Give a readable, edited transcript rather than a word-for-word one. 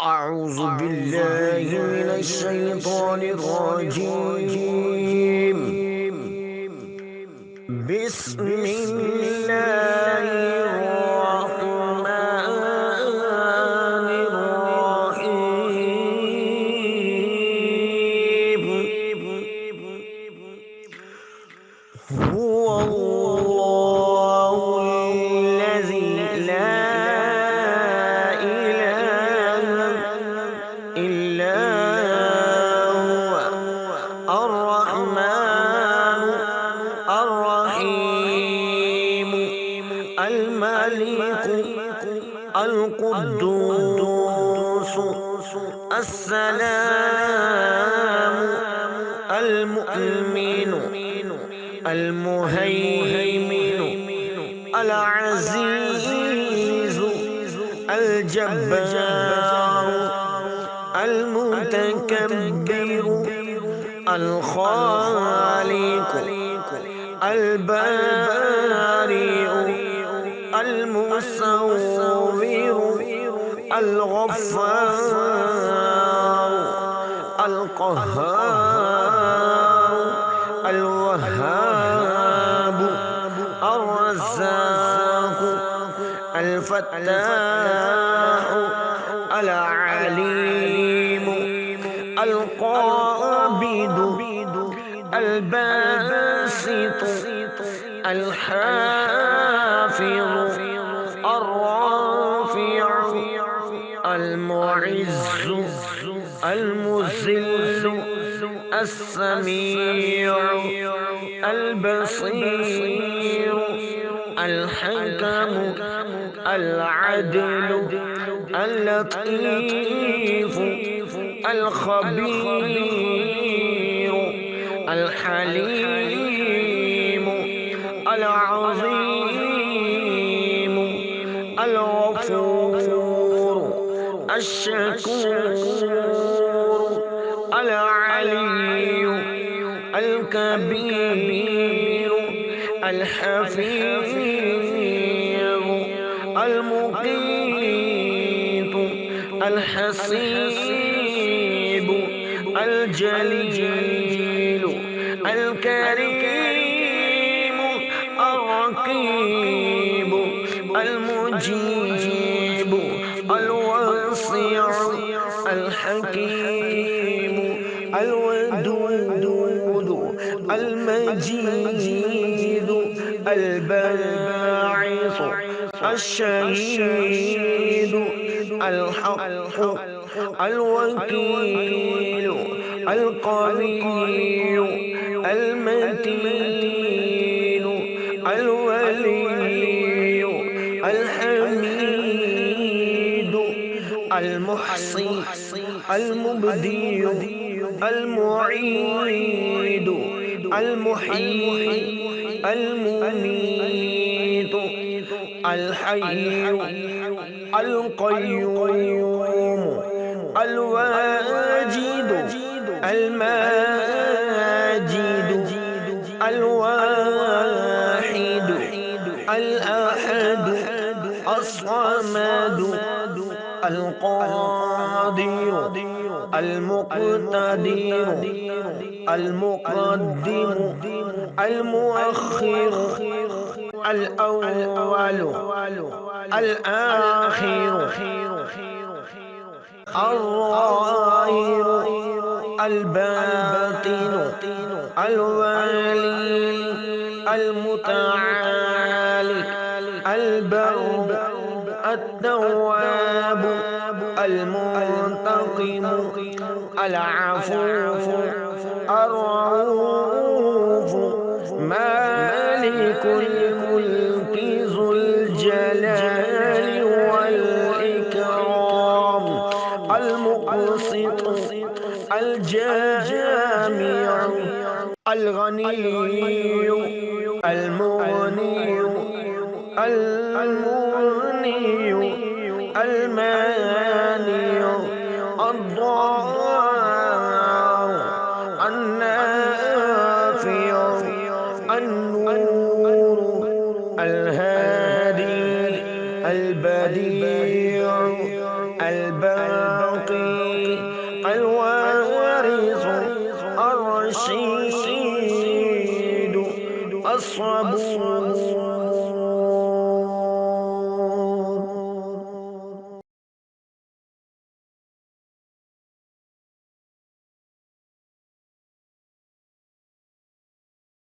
أعوذ بالله من الشيطان الرجيم. بسم الله الرحمن الرحيم. هو الله الذي لا إله إلا هو الرحمن الرحيم، الملك القدوس السلام المؤمن المهيمن العزيز الجبار المتكبر الخالق البارئ المصور الغفار القهار الوهاب الرزاق الفتاح العليم القابض الباسط الحافظ الرافع المعز المذل السميع البصير الحكم العدل اللطيف الخبير الحليم العظيم الغفور الشكور العلي الكبير الحفيظ المقيت الحسيب الجليل الكريم الرقيب المجيب الواسع الحكيم الودود المجيد الباعث الشهيد الحق الوكيل القوي المتين الولي الحميد المحصي المبدي المعيد المحيي المميت الحي القيوم الواجد الماجد الواحد الأحد الصمد القادر المقتدر المقدم المؤخر الأول الآخر الظاهر الباطن الوالي المتعالي البر التواب المنتقم العفو الرؤوف مالك الملك ذو الجلال والإكرام المقسط الجامع الغني المغني المغني المانع الضار النافع النور الهادي البديع البارئ الباقي الوارث الرشيد الصبور